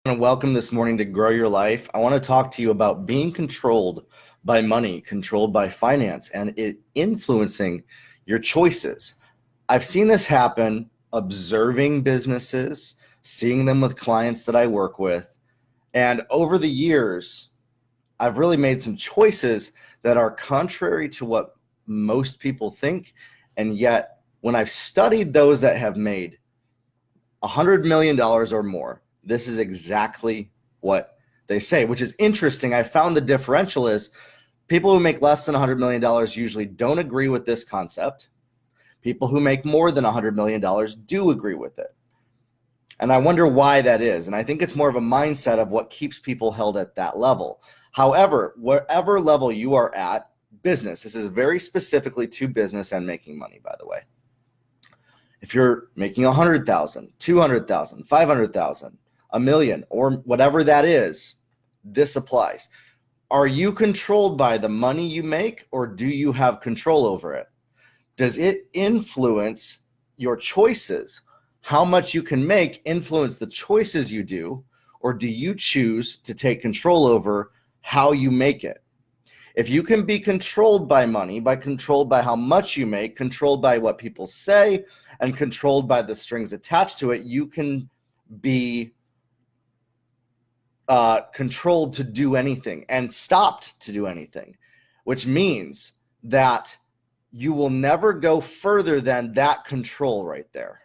And welcome this morning to Grow Your Life. I want to talk to you about being controlled by money, controlled by finance, and it influencing your choices. I've seen this happen observing businesses, seeing them with clients that I work with, and over the years, I've really made some choices that are contrary to what most people think, and yet when I've studied those that have made $100 million or more, this is exactly what they say, which is interesting. I found the differential is people who make less than $100 million usually don't agree with this concept. People who make more than $100 million do agree with it. And I wonder why that is. And I think it's more of a mindset of what keeps people held at that level. However, wherever level you are at, business, this is very specifically to business and making money, by the way. If you're making 100,000, 200,000, 500,000, $1 million, or whatever that is, this applies. Are you controlled by the money you make, or do you have control over it? Does it influence your choices? How much you can make influence the choices you do, or do you choose to take control over how you make it? If you can be controlled by money, controlled by how much you make, controlled by what people say, and controlled by the strings attached to it, you can be controlled to do anything and stopped to do anything, which means that you will never go further than that control right there.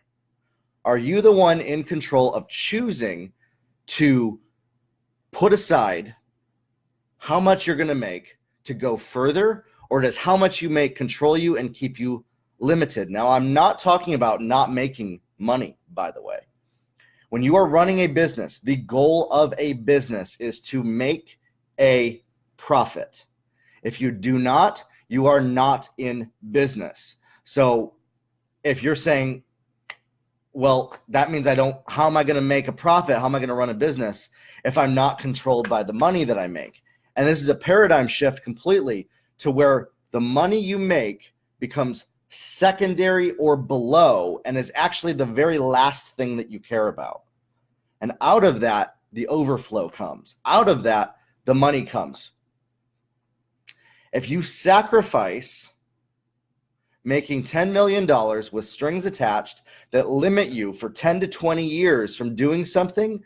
Are you the one in control of choosing to put aside how much you're going to make to go further, or does how much you make control you and keep you limited? Now, I'm not talking about not making money, by the way. When you are running a business, the goal of a business is to make a profit. If you do not, you are not in business. So if you're saying, well, that means how am I going to make a profit? How am I going to run a business if I'm not controlled by the money that I make? And this is a paradigm shift completely to where the money you make becomes secondary or below and is actually the very last thing that you care about. And out of that, the overflow comes. Out of that, the money comes. If you sacrifice making $10 million with strings attached that limit you for 10 to 20 years from doing something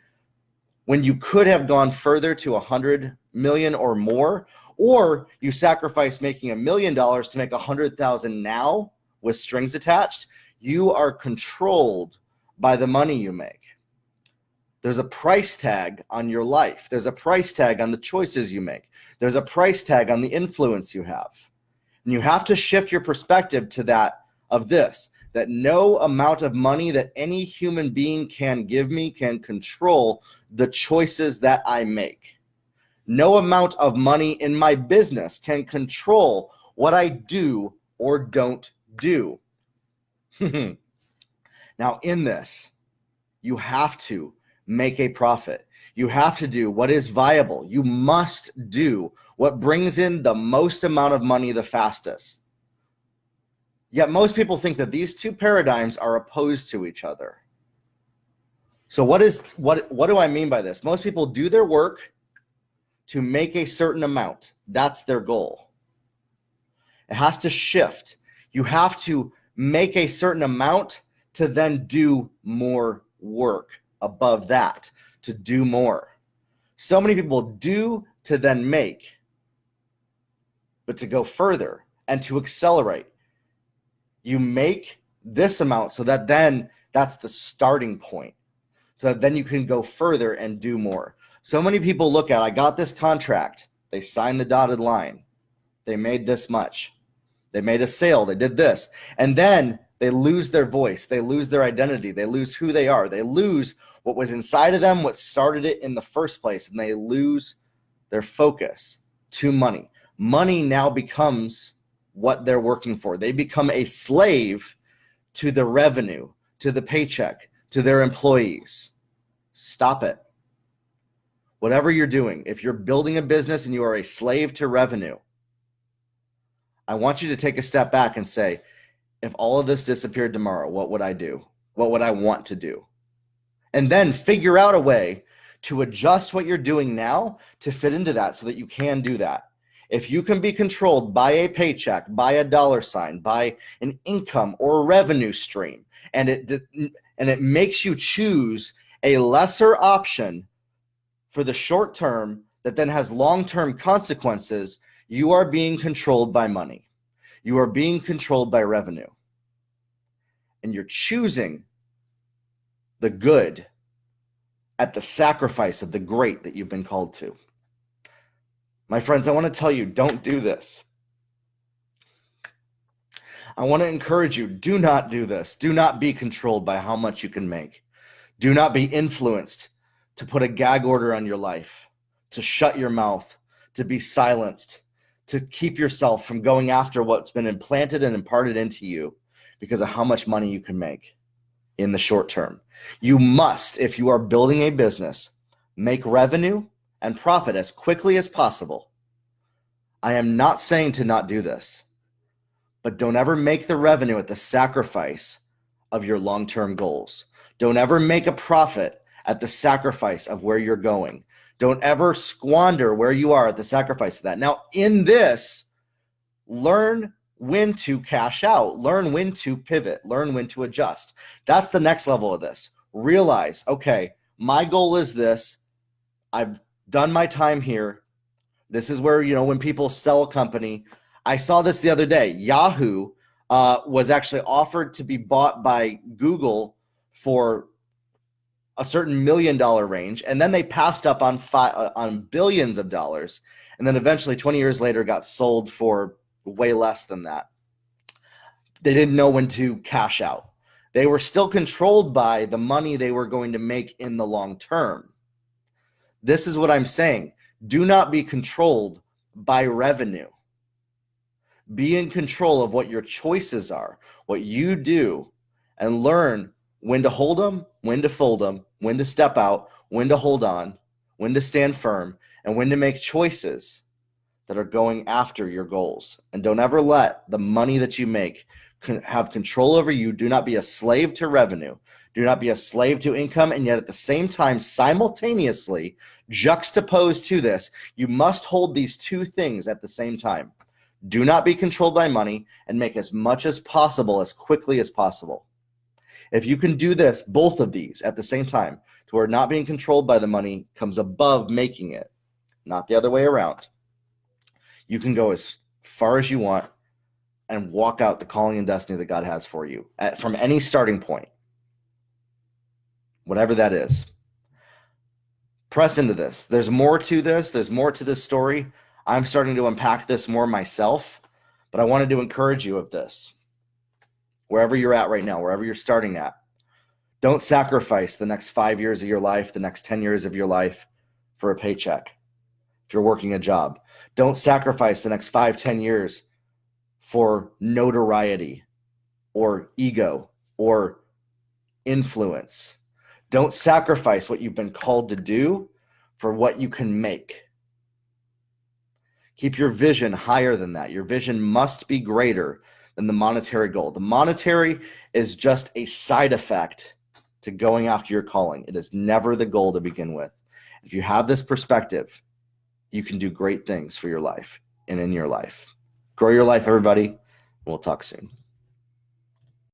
when you could have gone further to 100 million or more, or you sacrifice making $1 million to make 100,000 now with strings attached, you are controlled by the money you make. There's a price tag on your life. There's a price tag on the choices you make. There's a price tag on the influence you have. And you have to shift your perspective to that no amount of money that any human being can give me can control the choices that I make. No amount of money in my business can control what I do or don't do. Now, in this, you have to make a profit. You have to do what is viable. You must do what brings in the most amount of money the fastest. Yet most people think that these two paradigms are opposed to each other. So what do I mean by this? Most people do their work to make a certain amount. That's their goal. It has to shift. You have to make a certain amount to then do more work above that, to do more. So many people do to then make, but to go further and to accelerate. You make this amount so that then that's the starting point. So that then you can go further and do more. So many people look at, I got this contract. They signed the dotted line. They made this much. They made a sale. They did this. And then they lose their voice. They lose their identity. They lose who they are. They lose what was inside of them, what started it in the first place. And they lose their focus to money. Money now becomes what they're working for. They become a slave to the revenue, to the paycheck, to their employees. Stop it. Whatever you're doing, if you're building a business and you are a slave to revenue, I want you to take a step back and say, if all of this disappeared tomorrow, what would I do? What would I want to do? And then figure out a way to adjust what you're doing now to fit into that so that you can do that. If you can be controlled by a paycheck, by a dollar sign, by an income or revenue stream, and it makes you choose a lesser option for the short term that then has long-term consequences, you are being controlled by money. You are being controlled by revenue. And you're choosing the good at the sacrifice of the great that you've been called to. My friends, I want to tell you, don't do this. I want to encourage you, do not do this. Do not be controlled by how much you can make. Do not be influenced to put a gag order on your life, to shut your mouth, to be silenced, to keep yourself from going after what's been implanted and imparted into you because of how much money you can make in the short term. You must, if you are building a business, make revenue and profit as quickly as possible. I am not saying to not do this, but don't ever make the revenue at the sacrifice of your long-term goals. Don't ever make a profit at the sacrifice of where you're going. Don't ever squander where you are at the sacrifice of that. Now, in this, learn when to cash out, learn when to pivot, learn when to adjust. That's the next level of this. Realize, okay, my goal is this. I've done my time here. This is where, when people sell a company, I saw this the other day. Yahoo was actually offered to be bought by Google for a certain $1 million range, and then they passed up on billions of dollars, and then eventually 20 years later got sold for way less than that. They didn't know when to cash out. They were still controlled by the money they were going to make in the long term. This is what I'm saying. Do not be controlled by revenue. Be in control of what your choices are, what you do, and learn when to hold them, when to fold them, when to step out, when to hold on, when to stand firm, and when to make choices that are going after your goals. And don't ever let the money that you make have control over you. Do not be a slave to revenue. Do not be a slave to income. And yet at the same time, simultaneously, juxtaposed to this, you must hold these two things at the same time. Do not be controlled by money and make as much as possible as quickly as possible. If you can do this, both of these at the same time, to where not being controlled by the money comes above making it, not the other way around, you can go as far as you want and walk out the calling and destiny that God has for you from any starting point, whatever that is. Press into this. There's more to this. There's more to this story. I'm starting to unpack this more myself, but I wanted to encourage you of this. Wherever you're at right now, wherever you're starting at, don't sacrifice the next 5 years of your life, the next 10 years of your life for a paycheck. If you're working a job, don't sacrifice the next 5-10 years for notoriety or ego or influence. Don't sacrifice what you've been called to do for what you can make. Keep your vision higher than that. Your vision must be greater than the monetary goal. The monetary is just a side effect to going after your calling. It is never the goal to begin with. If you have this perspective, you can do great things for your life and in your life. Grow your life, everybody. We'll talk soon.